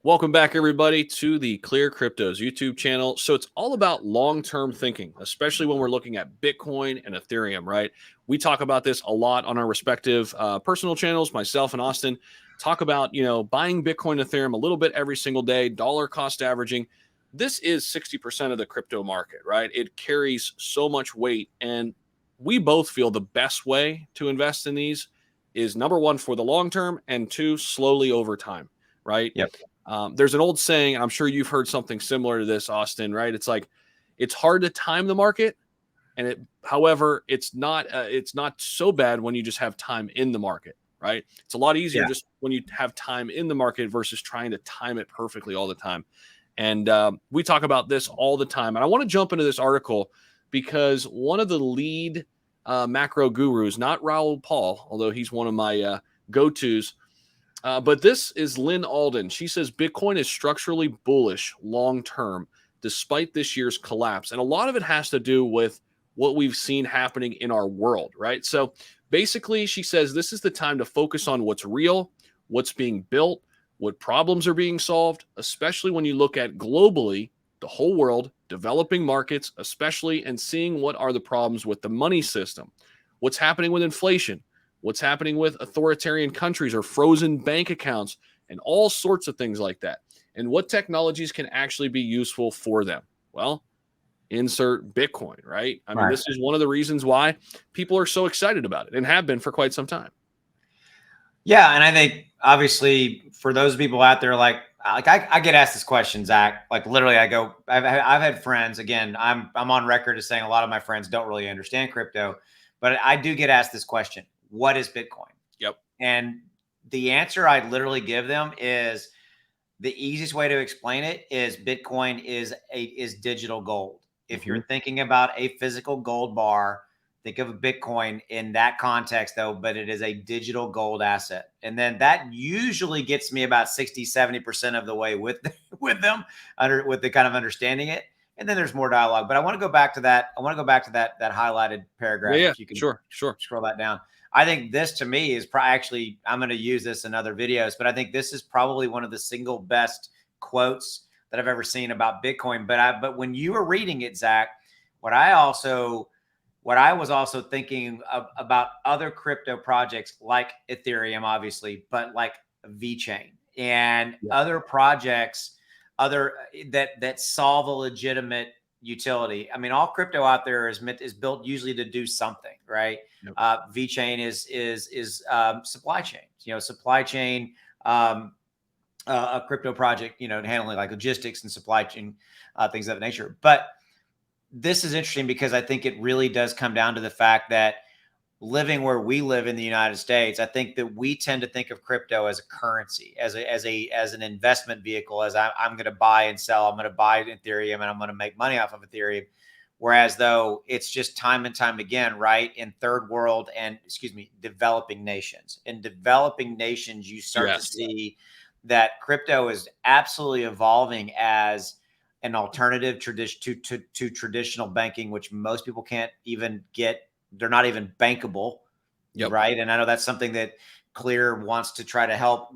Welcome back, everybody, to the ClearCryptos YouTube channel. So it's all about long-term thinking, especially when we're looking at Bitcoin and Ethereum, right? We talk about this a lot on our respective personal channels. Myself and Austin talk about, buying Bitcoin and Ethereum a little bit every single day, dollar cost averaging. This is 60% of the crypto market, right? It carries so much weight, and we both feel the best way to invest in these is number one, for the long term, and two, slowly over time, right? Yep. There's an old saying, I'm sure you've heard something similar to this, Austin, right? It's like, it's hard to time the market. However, it's not so bad when you just have time in the market, right? It's a lot easier just when you have time in the market versus trying to time it perfectly all the time. And we talk about this all the time. And I want to jump into this article because one of the lead macro gurus, not Raoul Paul, although he's one of my go-tos, but this is Lynn Alden. She says Bitcoin is structurally bullish long term, despite this year's collapse. And a lot of it has to do with what we've seen happening in our world, right? So basically, she says this is the time to focus on what's real, what's being built, what problems are being solved, especially when you look at globally, the whole world, developing markets, especially, and seeing what are the problems with the money system, what's happening with inflation, what's happening with authoritarian countries or frozen bank accounts and all sorts of things like that. And what technologies can actually be useful for them? Well, insert Bitcoin, right? I mean, this is one of the reasons why people are so excited about it and have been for quite some time. Yeah. And I think obviously for those people out there, I get asked this question, Zach, like literally I've had friends, again, I'm on record as saying a lot of my friends don't really understand crypto, but I do get asked this question. What is Bitcoin? Yep. And the answer I literally give them is the easiest way to explain it is Bitcoin is digital gold. If you're thinking about a physical gold bar, think of a Bitcoin in that context though, but it is a digital gold asset. And then that usually gets me about 60-70% of the way with them with the kind of understanding it. And then there's more dialogue, but I want to go back to that. I want to go back to that highlighted paragraph. Yeah, if you can sure. Scroll that down. I think this to me is actually, I'm going to use this in other videos, but I think this is probably one of the single best quotes that I've ever seen about Bitcoin. But when you were reading it, Zach, what I was also thinking about other crypto projects like Ethereum, obviously, but like VeChain and other projects, that solve a legitimate utility. I mean, all crypto out there is built usually to do something, right? Yep. VeChain is supply chain. Supply chain, a crypto project, handling like logistics and supply chain things of that nature. But this is interesting because I think it really does come down to the fact that living where we live in the United States, I think that we tend to think of crypto as a currency, as an investment vehicle, as I'm going to buy and sell. I'm going to buy Ethereum and I'm going to make money off of Ethereum. Whereas though it's just time and time again, right, in third world and developing nations. In developing nations, you start to see that crypto is absolutely evolving as an alternative to traditional banking, which most people can't even get. They're not even bankable, right? And I know that's something that Clear wants to try to help,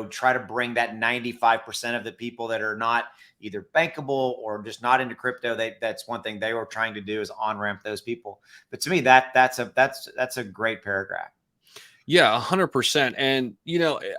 try to bring that 95% of the people that are not either bankable or just not into crypto. That's one thing they were trying to do, is on-ramp those people. But to me, that's a great paragraph. Yeah, 100%. And,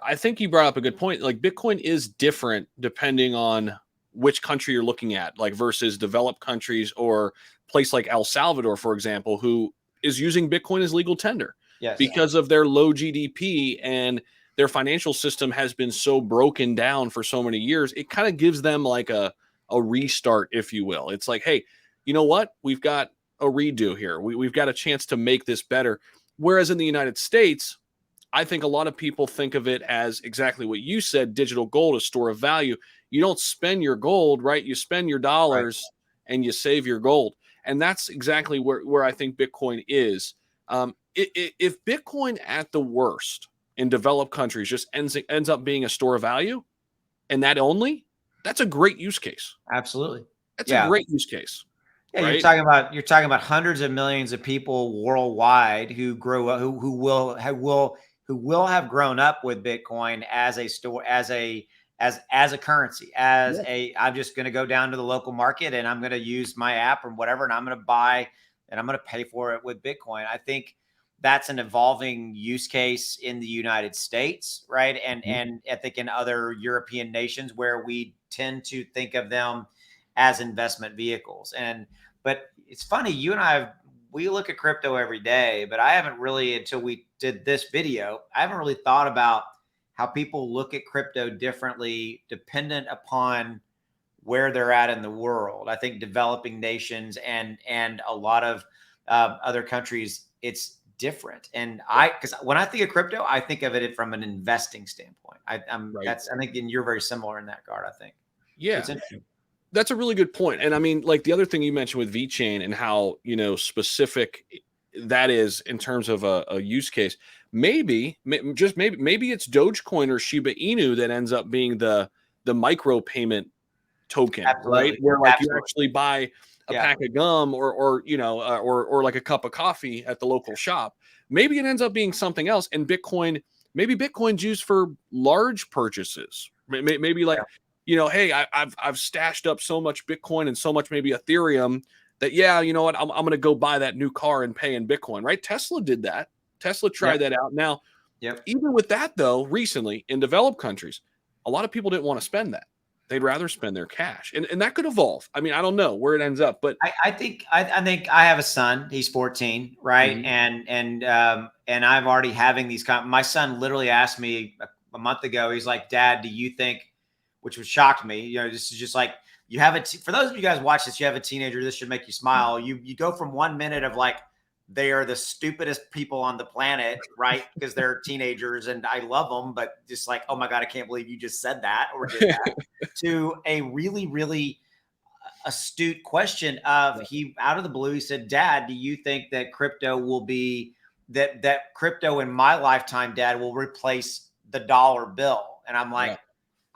I think you brought up a good point. Like, Bitcoin is different depending on which country you're looking at, like versus developed countries or place like El Salvador, for example, who is using Bitcoin as legal tender because of their low GDP and their financial system has been so broken down for so many years. It kind of gives them like a restart, if you will. It's like, hey, you know what? We've got a redo here. We've got a chance to make this better. Whereas in the United States, I think a lot of people think of it as exactly what you said, digital gold, a store of value. You don't spend your gold, right? You spend your dollars and you save your gold. And that's exactly where I think Bitcoin is. If Bitcoin at the worst in developed countries just ends up being a store of value and that only, that's a great use case. Absolutely. That's a great use case. Yeah, right? you're talking about hundreds of millions of people worldwide who grow up, who will have grown up with Bitcoin as a store, as a as a currency, as Yeah. a, I'm just going to go down to the local market and I'm going to use my app or whatever, and I'm going to buy and I'm going to pay for it with Bitcoin. I think that's an evolving use case in the United States, right? And I think in other European nations where we tend to think of them as investment vehicles. But it's funny, you and I, we look at crypto every day, but I haven't really, until we did this video, I haven't really thought about how people look at crypto differently dependent upon where they're at in the world. I think developing nations and a lot of other countries, it's different. And because when I think of crypto, I think of it from an investing standpoint. I think, and you're very similar in that regard. I think. Yeah. It's interesting. That's a really good point. And I mean, like the other thing you mentioned with VeChain and how, specific that is in terms of a use case, maybe it's Dogecoin or Shiba Inu that ends up being the micro payment token, Absolutely. right? Where like you Absolutely. actually buy a pack of gum or like a cup of coffee at the local shop. Maybe it ends up being something else. And maybe Bitcoin's used for large purchases. Maybe like, hey, I've stashed up so much Bitcoin and so much maybe Ethereum that, you know what, I'm going to go buy that new car and pay in Bitcoin, right? Tesla did that. Tesla tried that out. Now, even with that, though, recently in developed countries, a lot of people didn't want to spend that. They'd rather spend their cash. And that could evolve. I mean, I don't know where it ends up, but I think I have a son. He's 14, right? And I'm already having these my son literally asked me a month ago, he's like, Dad, do you think, which was shocked me, this is just like, you have for those of you guys watch this, you have a teenager, this should make you smile. You go from 1 minute of like, they are the stupidest people on the planet, right? Because they're teenagers and I love them, but just like, oh my God, I can't believe you just said that or did that, to a really, really astute question of he out of the blue, he said, Dad, do you think that crypto will be that crypto in my lifetime, Dad, will replace the dollar bill? And I'm like,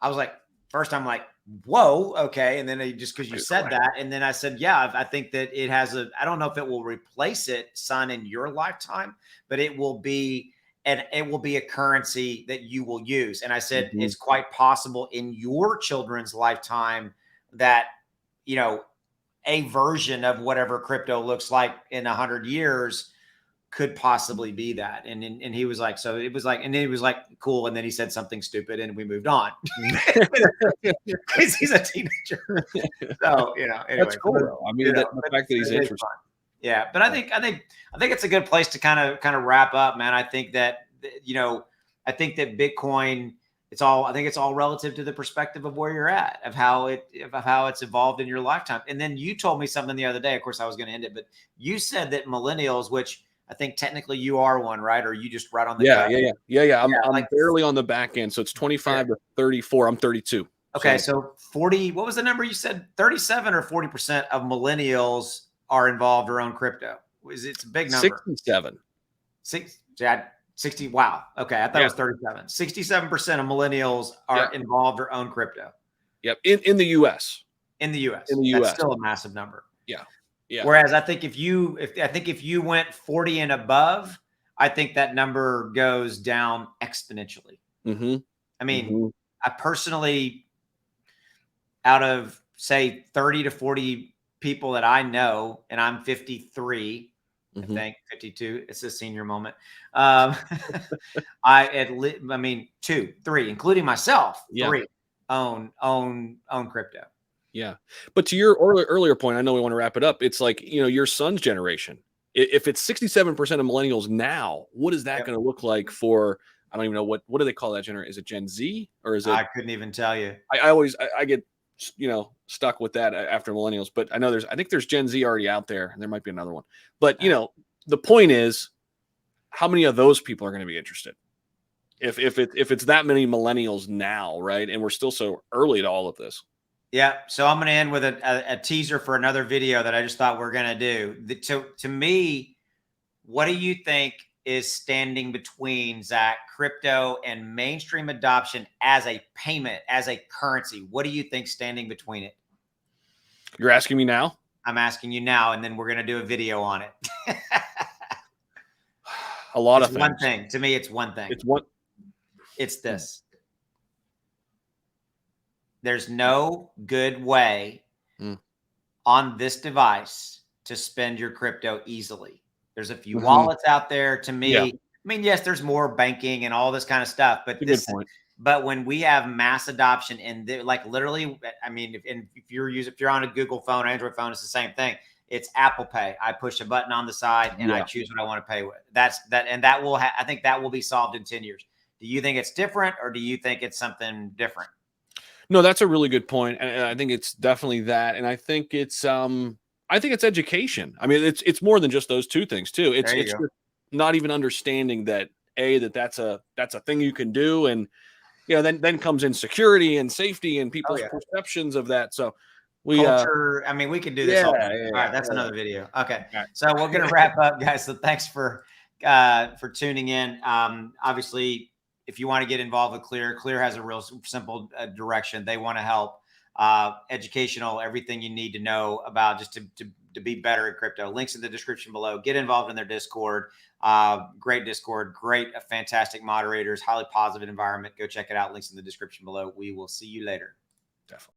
I was like, first I'm like, whoa, okay. And then just because you said that, and then I said, yeah, I think that it has I don't know if it will replace it, son, in your lifetime, but it will be a currency that you will use. And I said, it's quite possible in your children's lifetime that, a version of whatever crypto looks like in 100 years could possibly be that. And he was like, so it was like, and then he was like, cool. And then he said something stupid and we moved on. He's a teenager. So, anyway. That's cool. I mean, the fact that he's interested. Yeah. But I think it's a good place to kind of wrap up, man. I think that, Bitcoin, I think it's all relative to the perspective of where you're at, of how it's evolved in your lifetime. And then you told me something the other day. Of course, I was going to end it, but you said that millennials, which I think technically you are one, right? Or you just right on the yeah. I'm like barely on the back end, so it's 25 to 34. I'm 32. Okay, so 40. What was the number you said? 37 or 40% of millennials are involved or own crypto. It's a big number. 67. 60. Wow. Okay. I thought it was 37. 67% of millennials are involved or own crypto. Yep. In the US. In the US. That's still a massive number. Yeah. Yeah. Whereas I think if you went 40 and above, I think that number goes down exponentially. I mean, I personally, out of say 30 to 40 people that I know, and I'm 53, I think 52. It's a senior moment. Two, three, including myself, three own crypto. Yeah. But to your earlier point, I know we want to wrap it up. It's like, your son's generation. If it's 67% of millennials now, what is that going to look like for, I don't even know what do they call that generation? Is it Gen Z or is it? I couldn't even tell you. I get, stuck with that after millennials, but I think there's Gen Z already out there and there might be another one, but the point is how many of those people are going to be interested if it's that many millennials now, right? And we're still so early to all of this. Yeah. So I'm going to end with a teaser for another video that I just thought we're going to do. To me, what do you think is standing between, Zach, crypto and mainstream adoption as a payment, as a currency? What do you think standing between it? You're asking me now? I'm asking you now, and then we're going to do a video on it. A lot of things. One thing. To me, it's one thing. It's what? It's this. There's no good way Mm. on this device to spend your crypto easily. There's a few Mhm. wallets out there. To Yeah, me, I mean, yes, there's more banking and all this kind of stuff, but a good point. but when we have mass adoption and like literally, I mean, if you're on a Google phone, Android phone, it's the same thing. It's Apple Pay. I push a button on the side and I Yeah. choose what I want to pay with. And that will I think that will be solved in 10 years. Do you think it's different, or do you think it's something different? No, that's a really good point, and I think it's definitely that, and I think it's education. I mean, it's more than just those two things too. There you It's go. just not even understanding that that's a thing you can do, and then comes in security and safety and Oh people's yeah. perceptions of that. So we Culture. I mean, we could do this yeah, all day. yeah, All right, yeah. that's another video. Okay, All right. so we're gonna wrap up, guys. So thanks for tuning in. Obviously, if you want to get involved with Clear has a real simple direction. They want to help, educational, everything you need to know about just to be better at crypto. Links in the description below. Get involved in their Discord. Great Discord, great, fantastic moderators, highly positive environment. Go check it out. Links in the description below. We will see you later. Definitely.